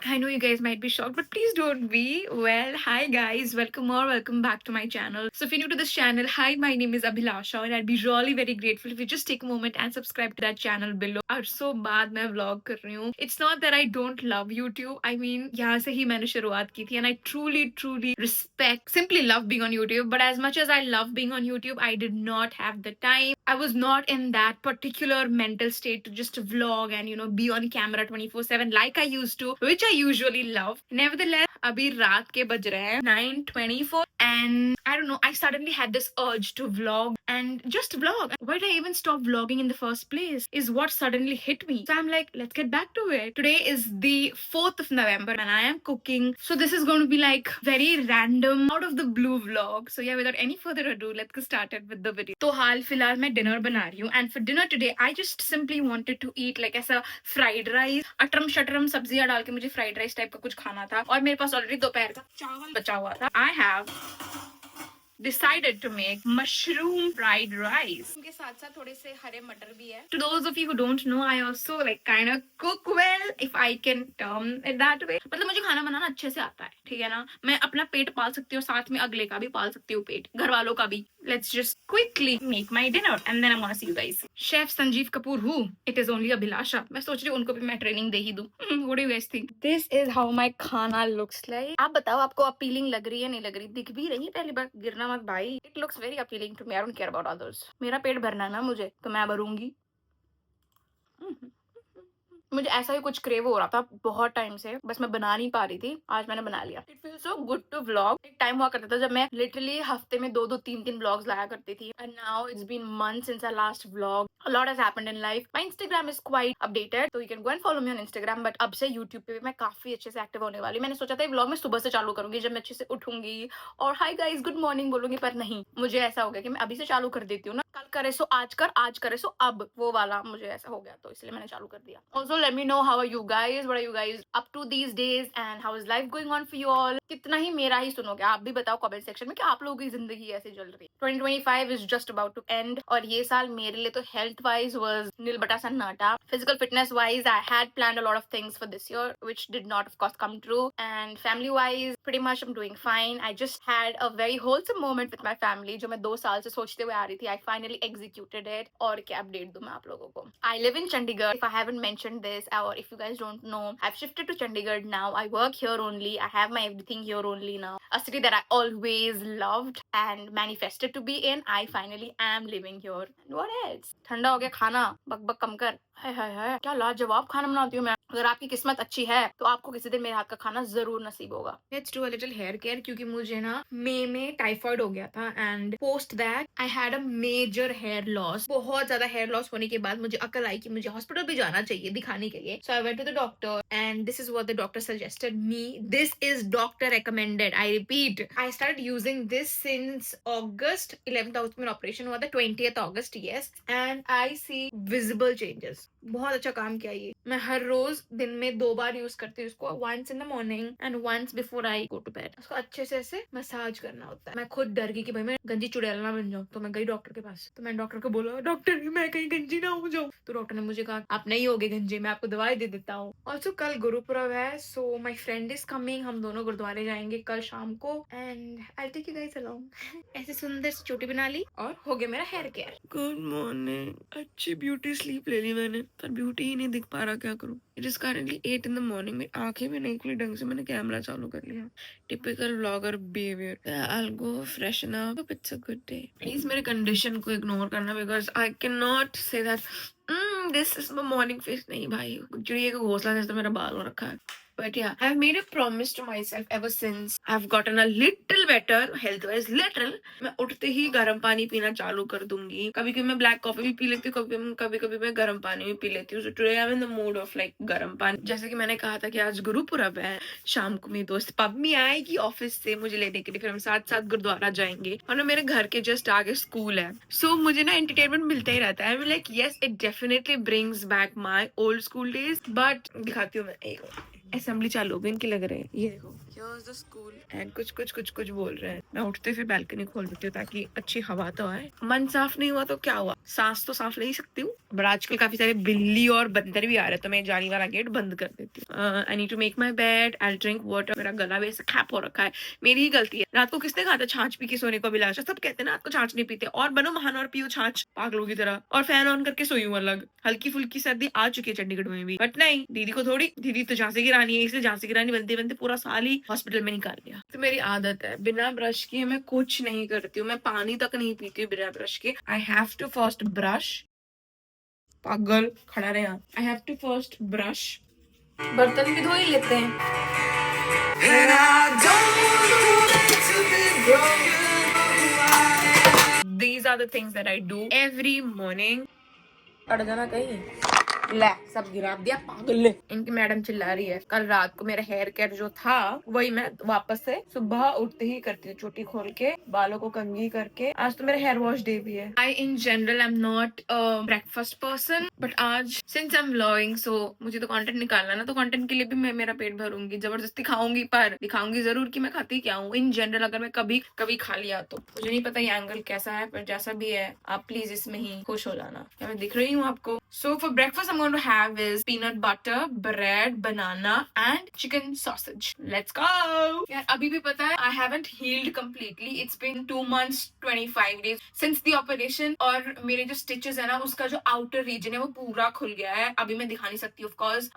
I know you guys might be shocked, but please don't be. Well, hi guys, welcome back to my channel. So if you're new to this channel, hi, my name is Abhilasha and I'd be really very grateful if you just take a moment and subscribe to that channel below. और so बाद मैं vlog कर रही हूँ. It's not that I don't love YouTube. I mean, यहाँ से ही मैंने शुरुआत की थी and I truly respect, simply love being on YouTube. But as much as I love being on YouTube, I did not have the time. I was not in that particular mental state to just vlog and be on camera 24/7 like I used to, which I usually love. Nevertheless, अभी रात के बज रहे हैं 9:24 and I don't know, I suddenly had this urge to vlog and just vlog. Why did I even stop vlogging in the first place is what suddenly hit me. So I'm like, let's get back to it. Today is the 4th of November and I am cooking. So this is going to be like very random, out of the blue vlog. So yeah, without any further ado, let's get started with the video. तो हाल फिलहाल मैं dinner बना रही हूँ and for dinner today I just simply wanted to eat like ऐसा fried rice, अटरम शटरम सब्जियां डाल के मुझे फ्राइड राइस टाइप का कुछ खाना था और मेरे पास ऑलरेडी दोपहर का चावल बचा हुआ था. I have decided to make mushroom fried rice. उनके साथ साथ थोड़े से हरे मटर भी है. To those of you who don't know, I also like kind of cook well, if I can term it that way. मतलब मुझे खाना बनाना अच्छे से आता है, ठीक है ना. मैं अपना पेट पाल सकती हूँ, साथ में अगले का भी पाल सकती हूँ पेट, घर वालों का भी. Let's just quickly make my dinner and then I'm gonna see you guys. Chef Sanjeev Kapoor who? It is only Abhilasha. मैं सोच रही हूँ उनको भी मैं ट्रेनिंग दे ही दूँ. What do you guys think? This is how my खाना looks like. आप बताओ आपको अपीलिंग लग रही है नहीं लग रही? दिख भी रही है पहली बार, गिरना मत भाई. It looks very appealing to me. I don't care about others. मेरा पेट भरना है ना मुझे, तो मैं भरूंगी. मुझे ऐसा ही कुछ क्रेव हो रहा था बहुत टाइम से, बस मैं बना नहीं पा रही थी. आज मैंने बना लिया. It feels so good to vlog. एक टाइम हुआ करता था जब मैं लिटरली हफ्ते में 2-3 व्लॉग्स लाया करती थी. And now it's been months since I last vlog. A lot has happened in life. My Instagram is quite updated, so you can go and follow me on Instagram. But अब से YouTube पे भी मैं काफी अच्छे से active होने वाली. मैंने सोचा था व्लॉग में सुबह से चालू करूंगी जब मैं अच्छे से उठूंगी और हाय गाइस गुड मॉर्निंग बोलूंगी, पर नहीं, मुझे ऐसा हो गया कि मैं अभी से चालू कर देती हूँ ना. कल करे सो आज कर, आज करे सो अब, वो वाला मुझे ऐसा हो गया, तो इसलिए मैंने चालू कर दिया. Also let me know how are you guys, what are you guys up to these days and how is life going on for you all. कितना ही मेरा ही सुनोगे, आप भी बताओ कमेंट सेक्शन में कि आप लोगों की जिंदगी ऐसे चल रही है. 2025 is just about to end और ये साल मेरे लिए तो health wise was nil bata sannata. Physical fitness wise I had planned a lot of things for this year which did not of course come true, and family wise pretty much I'm doing fine. I just had a very wholesome moment with my family जो मैं 2 साल से सोचते हुए आ रही थी. I finally executed it. और क्या अपडेट दूं मैं आप लोगों को. I live in Chandigarh, if I haven't mentioned this, or if you guys don't know, I've shifted to Chandigarh now. I work here only. I have my everything here only now. A city that I always loved and manifested to be in. I finally am living here. And what else? ठंडा हो गया खाना, बक बक कम कर. हाय हाय हाय, क्या लाजवाब खाना बनाती हूँ मैं. अगर आपकी किस्मत अच्छी है तो आपको किसी दिन मेरे हाथ का खाना जरूर नसीब होगा. Let's do a little hair care क्योंकि मुझे ना मई में टाइफाइड हो गया था and post that I had a major hair loss. बहुत ज्यादा हेयर लॉस होने के बाद मुझे अकल आई कि मुझे हॉस्पिटल भी जाना चाहिए दिखाने के लिए. So I went to the doctor and this is what the doctor suggested me. This is doctor recommended. I repeat, I started using this since August 11th अगस्त में ऑपरेशन हुआ था, 20th August, yes, and I see visible changes. बहुत अच्छा काम किया ये. मैं हर रोज दिन में 2 बार यूज करती हूँ इसको. Once in the morning and once before I go to bed. उसको अच्छे से ऐसे मसाज करना होता है. मैं खुद डर गई कि भाई मैं गंजी चुड़ैल ना बन जाऊँ, तो मैं गई डॉक्टर के पास. तो मैं डॉक्टर को बोला, डॉक्टर मैं कहीं गंजी ना हो जाऊँ. तो डॉक्टर ने मुझे कहा आप नहीं होगे गंजी, मैं आपको दवाई दे देता हूँ. ऑल्सो कल गुरुपुरब है, so my friend is coming. हम दोनों गुरुद्वारे जाएंगे कल शाम को and I take you guys along. ऐसे सुंदर सी चोटी बना ली और हो गया मेरा हेयर केयर. Good morning. अच्छी ब्यूटी स्लीप ले ली मैंने, पर ब्यूटी ही नहीं दिख पा रहा, क्या करूं. It is currently 8 in the morning. मेरी आंखें भी नहीं खुली ढंग से, मैंने कैमरा चालू कर लिया. Typical vlogger behaviour. I will go freshen up. It's a good day. Please मेरे कंडीशन को इग्नोर करना because I can not say that this is my morning face. नहीं भाई, चिड़िया का घोंसला जैसा मेरा बाल हो रखा है. But yeah, I've made a promise to myself ever since I've gotten a little better health wise. Little, मैं उठते ही गर्म पानी पीना चालू कर दूंगी. कभी कभी मैं ब्लैक कॉफी भी पी लेती हूँ, कभी कभी मैं गर्म पानी भी पी लेती हूँ. So today I'm in the mood of like गर्म पानी. जैसे कि मैंने कहा था कि आज गुरुपुरब है, शाम को मेरी दोस्त पब्बी आएगी ऑफिस से मुझे लेने के लिए, फिर हम साथ साथ गुरुद्वारा जाएंगे. और ना मेरे घर के जस्ट आगे स्कूल है, सो मुझे ना एंटरटेनमेंट मिलता ही रहता है. Like yes, it definitely brings back my old school days. But दिखाती हूँ मैं. एक असेंबली चालू हो गई इनकी, लग रहे हैं ये देखो. Here's the school. And कुछ बोल रहे हैं. मैं उठते फिर बैल्कनी खोल देती हूँ ताकि अच्छी हवा तो आए. मन साफ नहीं हुआ तो क्या हुआ, सांस तो साफ ले ही सकती हूँ. बट आजकल काफी सारे बिल्ली और बंदर भी आ रहे हैं तो मैं जाली वाला गेट बंद कर देती हूँ. I need to make my bed. I drink water. मेरा गला भी ऐसे खैप हो रखा है. मेरी ही गलती है. रात को किसने कहा था छाछ पी के सोने को अभिलाषा? सब कहते हैं ना रात को छाछ नहीं पीते. और बनो महान और पियो छाछ पागलों की तरह. और फैन ऑन करके सोई हूँ अलग. हल्की फुल्की सर्दी आ चुकी है चंडीगढ़ में भी. बट नहीं, दीदी को थोड़ी. दीदी तो झांसी की रानी है, इसलिए झांसी की रानी बनते बनते पूरा साल ही हॉस्पिटल में निकाल दिया. तो मेरी आदत है बिना ब्रश किए मैं कुछ नहीं करती हूँ. मैं पानी तक नहीं पीती हूँ बिना ब्रश के. I have to first brush. पागल खड़ा रहे. I have to first brush. बर्तन भी धो ही लेते हैं. These are the things that I do every morning. अड़ जाना कहीं. ले सब गिरा दिया पागल ने. इनकी मैडम चिल्ला रही है. कल रात को मेरा हेयर केयर जो था वही मैं वापस से सुबह उठते ही करती हूँ. चोटी खोल के बालों को कंघी करके. आज तो मेरा हेयर वॉश डे भी है. I in general I am not breakfast person but आज since I am vlogging so मुझे तो कंटेंट निकालना ना, तो कंटेंट के लिए भी मैं मेरा पेट भरूंगी. जबरदस्ती खाऊंगी पर दिखाऊंगी जरूर कि मैं खाती क्या हूँ. इन जनरल अगर मैं कभी कभी खा लिया तो मुझे नहीं पता ये एंगल कैसा है, पर जैसा भी है आप प्लीज इसमें ही खुश हो जाना. क्या मैं दिख रही हूँ आपको? So for breakfast I'm going to have is peanut butter, bread, banana and chicken sausage. Let's go! यार अभी भी पता है I haven't healed completely. It's been 2 months 25 days since the operation और मेरे जो stitches है ना उसका जो outer region है वो पूरा खुल गया है. अभी मैं दिखा नहीं सकती of course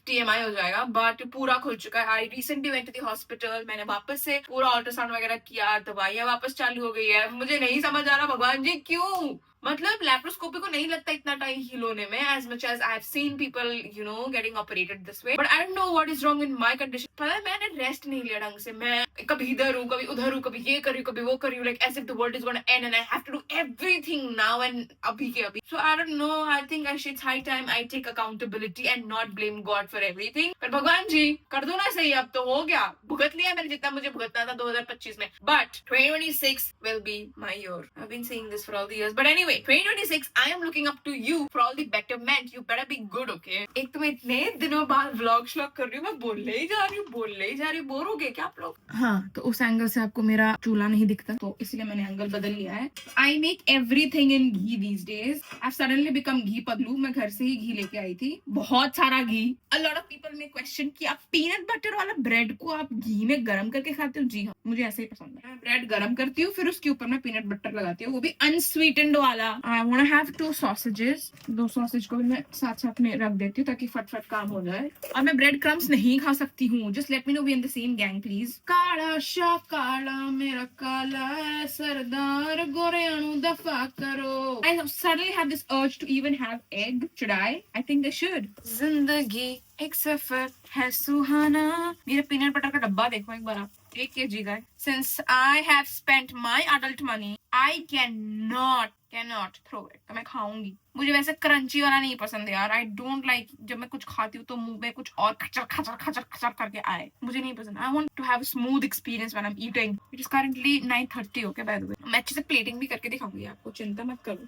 TMI हो जाएगा but पूरा खुल चुका है. I recently went to the hospital. मैंने वापस से पूरा अल्ट्रासाउंड वगैरह किया. दवाइयाँ वापस चालू हो गई है. मुझे नहीं समझ आ रहा भगवान जी क्यों. मतलब लैप्रोस्कोपी को नहीं लगता इतना टाइम हील होने में as much as I have seen people you know getting operated this way but I don't know what is wrong in my condition. पता है मैंने रेस्ट नहीं लिया ढंग से. मैं कभी इधर हूँ कभी उधर हूँ, कभी ये कर रही हूँ कभी वो कर रही हूँ, like as if the world is gonna end and I have to do everything now and अभी के अभी. So I don't know, I think it's high time I take accountability and not blame God for everything. पर भगवान जी कर दो ना सही. अब तो हो गया, भुगत लिया मैंने जितना मुझे भुगतना था 2025 में. But 2026 will be my year. I've been saying this for all the years but anyway 2026 I am looking up to you for all the betterment. You better be good, okay? एक तो मैं इतने दिनों बाद व्लॉग श्लॉग कर रही हूँ. मैं बोलने ही जा रही हूँ. बोर हो गए क्या आप लोग? हाँ तो उस एंगल से आपको मेरा चूल्हा नहीं दिखता तो इसलिए मैंने एंगल बदल लिया है. I make everything in ghee these days. I suddenly become ghee पगलू. मैं घर से ही घी लेके आई थी, बहुत सारा घी. अ लॉट ऑफ पीपल ने क्वेश्चन कि आप पीनट बटर वाला ब्रेड को आप घी में गर्म करके खाते हो? जी हाँ, मुझे ऐसे ही पसंद है. मैं ब्रेड गर्म करती हूँ फिर उसके ऊपर मैं पीनट बटर लगाती हूँ, वो भी अनस्वीटेंड वाला. I want to have 2 sausages. 2 sausage को भी मैं साथ साथ में रख देती हूँ ताकि फटफट काम हो जाए. और मैं ब्रेड क्रम्स नहीं खा सकती हूँ. Just let me know we in the same gang please. Kala Shah काला मेरा काला है सरदार गोरेयानु दफा करो. I suddenly have this urge to even have egg. Should I? I think I should. जिंदगी एक सफर है सुहाना. मेरा पीनट बटर का डब्बा देखो एक बार आप. 1 kg का है. Since I have spent my adult money, I cannot throw it. तो मैं खाऊंगी. मुझे वैसे क्रंची वाला नहीं पसंद यार. I don't like जब मैं कुछ खाती हूँ तो मुंह में कुछ और खचर खचर खचर खचर करके आए. मुझे नहीं पसंद. I want to have a smooth experience when I'm eating. It is currently 9:30 okay by the way. मैं अच्छे से प्लेटिंग भी करके दिखाऊंगी आपको, चिंता मत करो.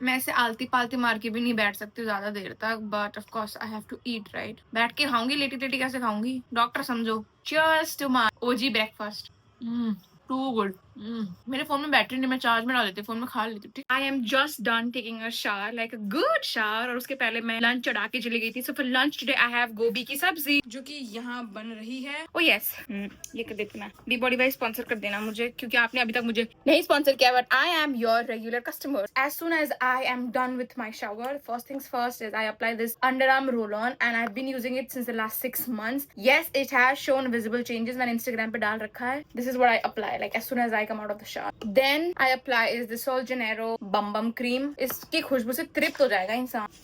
मैं ऐसे आलती पालती मार के भी नहीं बैठ सकती ज्यादा देर तक but of course I have to eat right. बैठ के खाऊंगी, लेटी लेटी कैसे खाऊंगी? डॉक्टर समझो. Cheers to my OG breakfast. Too good. मेरे फोन में बैटरी नहीं, मैं चार्ज में डाल देती हूँ, फोन में खा लेती हूँ. I am just done taking a shower like a good shower और उसके पहले मैं लंच चढ़ा के चली गई थी. So for lunch today I have गोभी की सब्जी जो कि यहाँ बन रही है. ओ यस ये कर देना. डी बॉडी बाई स्पॉन्सर कर देना मुझे क्योंकि आपने अभी तक मुझे नहीं स्पॉन्सर किया but I am your regular customer. As soon as I am done with my shower first things first is I apply this underarm roll on and I have been using it since the last 6 months. Yes, it has shown visible changes. मैंने Instagram पे डाल रखा है. This is what I apply like as soon as I come out of the shower. Then I apply is the Sol Janeiro Bum Bum Cream. इसकी खुशबू से तृप्त हो जाएगा इंसान.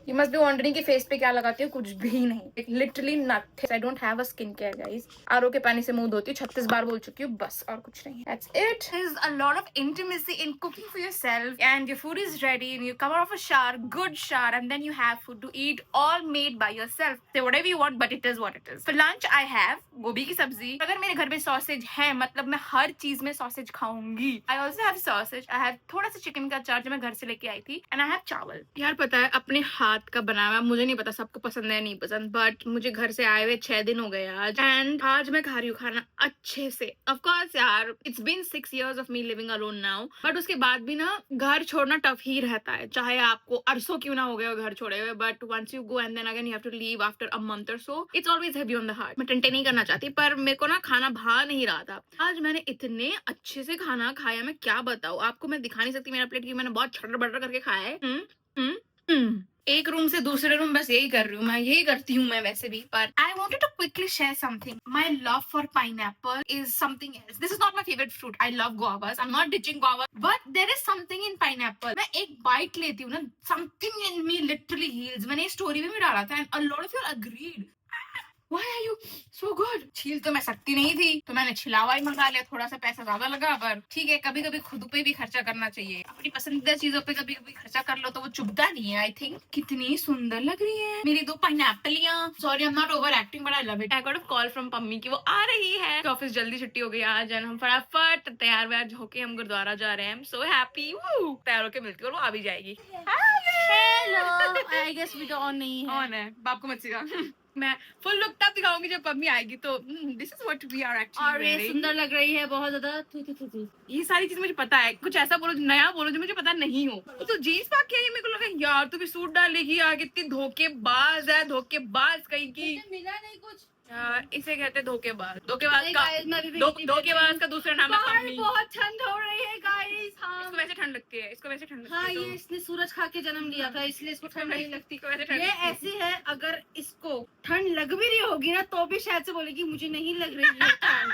You must be wondering कि फेस पे क्या लगाती हूँ? कुछ भी नहीं. Like literally nothing. I don't have a skin care guys. RO के पानी से मुंह धोती हूँ. 36 बार बोल चुकी हूँ बस और कुछ नहीं. That's it. There's a lot of intimacy in cooking for yourself and your food is ready and you come out of a shower, good shower and then you have food to eat all made by yourself. Say whatever you want but it is what it is. For lunch I have गोभी की सब्जी. अगर मेरे घर पे sausage है मतलब मैं हर चीज में सॉसेज खाऊंगी. I also have sausage. I have थोड़ा सा चिकन का अचार जो मैं घर से लेके आई थी and I have चावल. यार पता है अपने हाथ रात का बना हुआ, मुझे नहीं पता सबको पसंद है नहीं पसंद, बट मुझे घर से आए हुए 6 दिन हो गए आज, एंड आज मैं खा रही हूँ खाना अच्छे से। ऑफ कोर्स यार, it's been 6 years of me living alone now, but उसके बाद भी ना घर छोड़ना टफ ही रहता है, चाहे आपको अरसों क्यों ना हो गए हो घर छोड़े हुए, but once you go and then again you have to leave after a month और so, it's always heavy on the heart. मैं टेंटे नहीं करना चाहती, पर मेरे को ना खाना भा नहीं रहा था। आज मैंने इतने अच्छे से खाना खाया, मैं क्या बताऊँ आपको, मैं दिखा नहीं सकती मेरा प्लेट, क्योंकि मैंने बहुत छटर बटर करके खाया है। एक रूम से दूसरे रूम बस यही कर रही हूँ मैं, यही करती हूँ मैं वैसे भी। पर I wanted to quickly share something, my love for pineapple is something else. This is not my favourite fruit, I love guavas, I am not ditching guava, but there is something in pineapple. मैं एक bite लेती हूँ ना, something in me literally heals. मैंने story में भी डाला था and a lot of you agreed. Why are you so good? छील तो मैं सकती नहीं थी, तो मैंने छिलावा ही मंगा लिया, थोड़ा सा पैसा ज्यादा लगा, पर ठीक है, कभी कभी खुद पे भी खर्चा करना चाहिए। अपनी पसंदीदा चीजों पे कभी कभी खर्चा कर लो तो वो चुभता नहीं है। आई थिंक कितनी सुंदर लग रही है मेरी 2 पाइनएप्पलियां। Sorry, I am not over acting, but I love it. I got a call from Pammi की वो आ रही है, तो ऑफिस जल्दी छुट्टी हो गई आज, एंड हम फटाफट तैयार व्यार होके हम गुरुद्वारा जा रहे हैं। I am so happy. तैयार होके मिलती हूँ और वो आ भी जाएगी। Hello, I guess video on नहीं है। ऑन है, बाप को मत सिखा। मैं फुल लुक तब दिखाऊंगी जब पम्मी आएगी, तो this is what we are actually और ये सुंदर लग रही है बहुत ज्यादा। थू। ये सारी चीज मुझे पता है, कुछ ऐसा बोलो नया बोलो जो मुझे पता नहीं हो। तो जीन्स पा के आई, मेरे को लगा यार तू भी सूट डालेगी यार, कितनी धोखेबाज है, धोखेबाज कहीं की। मिला नहीं कुछ यार इसे कहते धोखेबाज। धोखेबाज का धोखेबाज का दूसरा नाम है पम्मी। बहुत ठंड हो रही है गाइस। हाँ, इसको वैसे ठंड लगती है, इसको वैसे ठंड लगती हाँ, है। ये इसने सूरज खा के जन्म लिया था, इसलिए इसको ठंड नहीं लगती। इसको वैसे ठंड ये लगती है। ऐसी है, अगर इसको ठंड लग भी रही होगी ना तो भी शायद से बोलेगी मुझे नहीं लग रही है ठंड।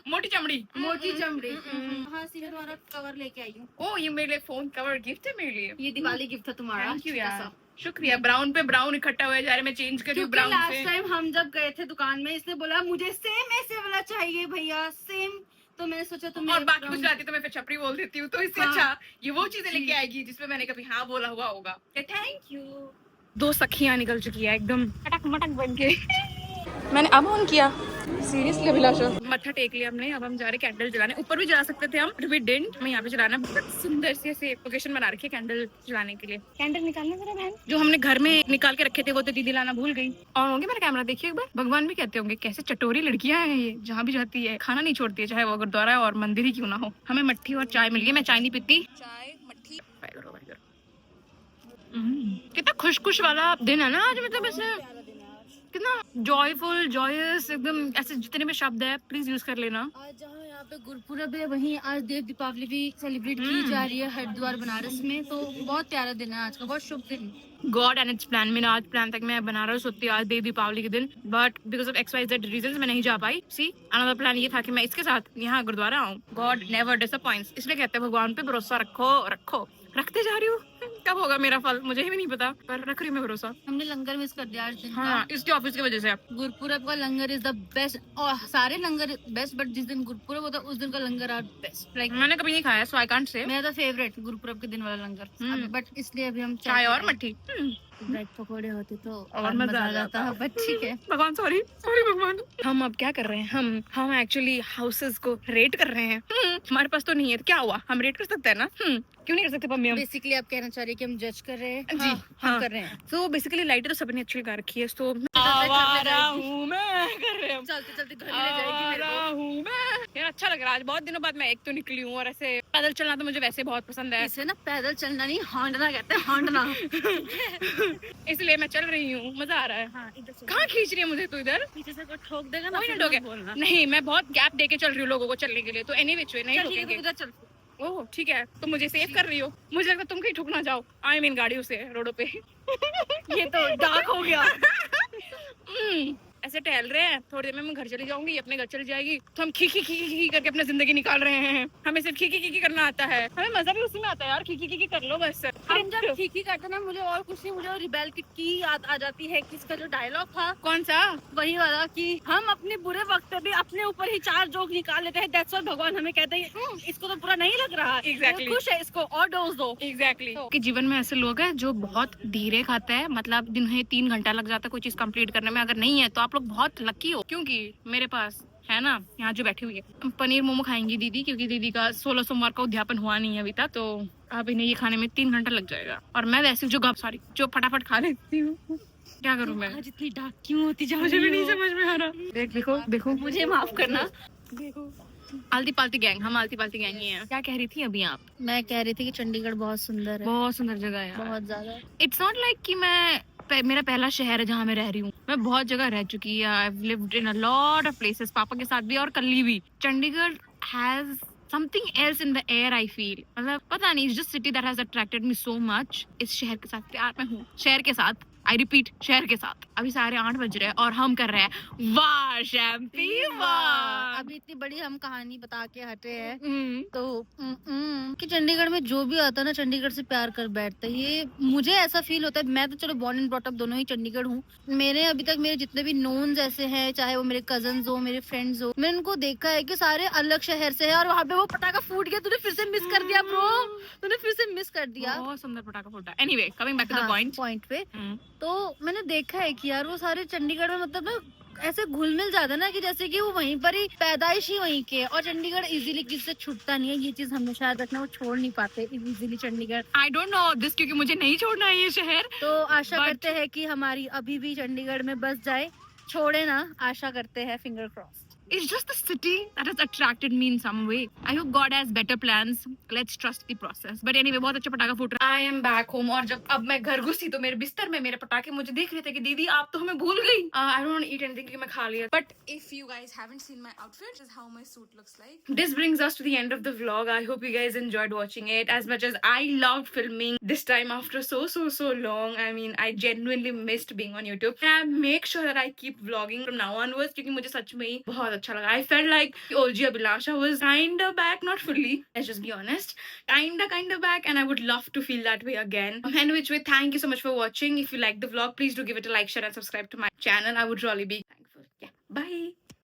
मोटी चमड़ी। मोटी चमड़ी। हाँ, सीधे तुम्हारा कवर लेके आई हूँ। ओ, ये मेरे लिए फोन कवर गिफ्ट है मेरे लिए। ये दिवाली गिफ्ट था तुम्हारा। थैंक यू यार, शुक्रिया। ब्राउन पे ब्राउन इकट्ठा हुआ जा रहा है, मैं चेंज कर रही हूँ ब्राउन से। लास्ट टाइम हम जब गए थे दुकान में, इसने बोला मुझे सेम ऐसे वाला चाहिए भैया, सेम। तो मैंने सोचा तुम और बाकी कुछ लाती तो मैं फिर छपरी बोल देती हूँ, तो इससे हाँ। अच्छा ये वो चीजें लेके आएगी जिसमें मैंने कभी हाँ बोला हुआ होगा। Thank you. 2 सखियां निकल चुकी है एकदम टक मटक बन के। मैंने अब ऑन किया, सीरियसली अभिलाषा। मत्था टेक लिया हमने, अब हम जा रहे कैंडल जलाने। ऊपर भी जला सकते थे हम, वी डिडंट। मैं यहाँ पे जलाना, बहुत सुंदर से ऐसे लोकेशन बना रखी है कैंडल जलाने के लिए। कैंडल निकालना जरा बहन, जो हमने घर में निकाल के रखे थे वो तो दीदी लाना भूल गई। और होंगे मेरा कैमरा देखिए एक बार, भगवान भी कहते होंगे कैसे चटोरी लड़कियां हैं ये, जहाँ भी जाती है खाना नहीं छोड़ती है, चाहे वो गुरुद्वारा और मंदिर ही क्यों ना हो। हमें मट्ठी और चाय मिल गई, मैं चाय नहीं पीती। चाय मट्ठी कितना खुश वाला दिन है ना आज, मतलब ऐसे कितना जॉयफुल जॉयस एकदम, ऐसे जितने भी शब्द है प्लीज यूज कर लेना। आज जहाँ यहाँ पे गुरुपुरब है, वहीं आज देव दीपावली भी सेलिब्रेट की जा रही है हरिद्वार बनारस में। तो बहुत प्यारा दिन है आज का, बहुत शुभ दिन। God and it's plan. मेरा आज प्लान था कि मैं बनारस होती आज देव दीपावली के दिन, but because of XYZ reasons मैं नहीं जा पाई। सी अनदर प्लान ये था कि मैं इसके साथ यहाँ गुरुद्वारा आऊँ। गॉड नेवर डिसअपॉइंट्स, इसलिए कहते हैं भगवान पे भरोसा रखो। रखते जा रही हूँ, कब होगा मेरा फल मुझे भी नहीं पता, पर रख रही हूँ मैं भरोसा। हमने लंगर मिस कर दिया आज दिन हाँ, इसके ऑफिस की वजह से। गुरुपुरब का लंगर इज द बेस्ट, और सारे लंगर बेस्ट, बट जिस दिन गुरुपुरब होता है उस दिन का लंगर आर बेस्ट। लाइक मैंने कभी नहीं खाया, सो आई कांट से। मेरा फेवरेट गुरुपुरब के दिन वाला लंगर, बट इसलिए अभी हम चाय और मट्ठी। ब्रेड पकौड़े होते तो और मजा आ जाता है, बट ठीक है। भगवान सॉरी भगवान। हम अब क्या कर रहे हैं, हम एक्चुअली हाउसेस को रेट कर रहे हैं। हमारे पास तो नहीं है, क्या हुआ, हम रेट कर सकते हैं ना। क्यों नहीं कर सकते मम्मी हम? बेसिकली आप कहना चाह रही है कि हम जज कर रहे हैं। जी हम कर रहे हैं। तो बेसिकली लाइट तो सबने अच्छी लगा रखी है, तो आवारा हूँ मैं कर रहे हैं। चलते चलते घर ले जाएगी मेरे को। हूँ मैं यार, अच्छा लग रहा है आज, बहुत दिनों बाद मैं एक तो निकली हूँ, और ऐसे पैदल चलना तो मुझे वैसे बहुत पसंद है। इसे ना पैदल चलना नहीं, हांडना कहते हैं, हांडना। इसलिए मैं चल रही हूँ, मजा आ रहा है। हाँ, इधर से कहाँ खींच रही है मुझे, तू इधर पीछे से कोई ठोक देगा ना, कोई फिर नहीं ठोके। बोलना। नहीं, मैं बहुत गैप देके चल रही हूँ लोगों को चलने के लिए, तो एनी विच वे नहीं चल ठीक है, ठोकेंगे। तो इधर चल। ओह ठीक है, तुम मुझे सेव कर रही हो, मुझे लगता तुम कहीं ठुक ना जाओ। आई मीन गाड़ियों से रोडों पे। ये तो डार्क हो गया। ऐसे टहल रहे हैं, थोड़ी देर में मैं घर चली जाऊंगी, अपने घर चली जाएगी, तो हम खी करके अपनी जिंदगी निकाल रहे हैं। हमें सिर्फ खी करना आता है, हमें मजा भी उसी में आता है यार, खी कर लो बस। हम जब ठीक करते ना, मुझे और कुछ नहीं, मुझे रिबेल किट की याद आ जाती है। किसका जो डायलॉग था, कौन सा? वही वाला कि हम अपने बुरे वक्त भी अपने ऊपर ही 4 जोक निकाल लेते हैं। दैट्स व्हाई भगवान हमें कहते हैं इसको तो पूरा नहीं लग रहा। Exactly. खुश है, इसको और डोज दो। एग्जैक्टली कि जीवन में ऐसे लोग हैं जो बहुत धीरे खाते हैं, मतलब दिन में 3 घंटा लग जाता है कोई चीज कंप्लीट करने में। अगर नहीं है तो आप लोग बहुत लकी हो, क्योंकि मेरे पास है ना, यहाँ जो बैठी हुई है। पनीर मोमो खाएंगी दीदी, क्योंकि दीदी का 16 सोमवार का उद्यापन हुआ नहीं है अभी तक, तो अब इन्हें ये खाने में 3 घंटा लग जाएगा। और मैं वैसे जो फटाफट खा लेती हूँ, क्या करूँ मैं? आज इतनी डार्क क्यों होती जा मुझे भी रही नहीं हो? समझ में आ रहा। देखो देखो, मुझे माफ करना। देखो, आलती पालती गैंग, हम आलती पालती गैंग ही हैं। क्या कह रही थी अभी आप? मैं कह रही थी कि चंडीगढ़ बहुत सुंदर है, बहुत सुंदर जगह है यार। बहुत ज्यादा। इट्स नॉट लाइक कि मेरा पहला शहर है जहाँ मैं रह रही हूँ। मैं बहुत जगह रह चुकी है। I have lived in a lot of places, पापा के साथ भी और कल्ली भी। Chandigarh has something else in the air, I feel. मतलब पता नहीं, it's just city that has attracted me so much. इस शहर के साथ प्यार में हूँ, शहर के साथ, आई रिपीट, शहर के साथ। अभी सारे 8 बज रहे हैं और हम कर रहे हैं वाह शैम्पी वाह। अभी इतनी बड़ी हम कहानी बता के हटे हैं, हम्म, तो कि चंडीगढ़ में जो भी आता है ना, चंडीगढ़ से प्यार कर बैठता है। ये मुझे ऐसा फील होता है। मैं तो चलो बॉर्न एंड ब्रॉट अप दोनों ही चंडीगढ़ हूँ। मेरे अभी तक मेरे जितने भी नोन्स ऐसे हैं, चाहे वो मेरे कजन्स हो, मेरे फ्रेंड्स हो, मैंने उनको देखा है कि सारे अलग शहर से है। और वहाँ पे वो पटाखा फूट गया, तूने फिर से मिस कर दिया ब्रो, तूने फिर से मिस कर दिया। बहुत सुंदर पटाखा फूटा। Anyway, coming back to the point पे तो मैंने देखा है कि यार वो सारे चंडीगढ़ में मतलब ना ऐसे घुल मिल जाता है ना, कि जैसे कि वो वहीं पर ही पैदाइश ही वहीं के। और चंडीगढ़ इजीली किसी से छूटता नहीं है, ये चीज हमेशा याद रखना। वो छोड़ नहीं पाते easily Chandigarh. I don't know this, क्योंकि मुझे नहीं छोड़ना है ये शहर। तो आशा But- करते हैं कि हमारी अभी भी चंडीगढ़ में बस जाए, छोड़े ना। आशा करते हैं, finger cross. It's just the city that has attracted me in some way. I hope God has better plans. Let's trust the process. But anyway, बहुत अच्छा पटाखा फूट रहा है। I am back home, और जब अब मैं घर घुसी तो मेरे बिस्तर में मेरे पटाखे मुझे देख रहे थे कि दीदी आप तो हमें भूल गई। I don't want to eat anything क्योंकि मैं खा लिया। But if you guys haven't seen my outfit, this is how my suit looks like. This brings us to the end of the vlog. I hope you guys enjoyed watching it as much as I loved filming this time after so long. I mean, I genuinely missed being on YouTube. And I make sure that I keep vlogging from now onwards क्योंकि मुझे सच में ही बहुत अच्छा लगा। I felt like OG Abhilasha was kinda back, not fully, let's just be honest, kinda back, and I would love to feel that way again. And which way, thank you so much for watching. If you like the vlog, please do give it a like, share and subscribe to my channel. I would really be thankful. Yeah, bye.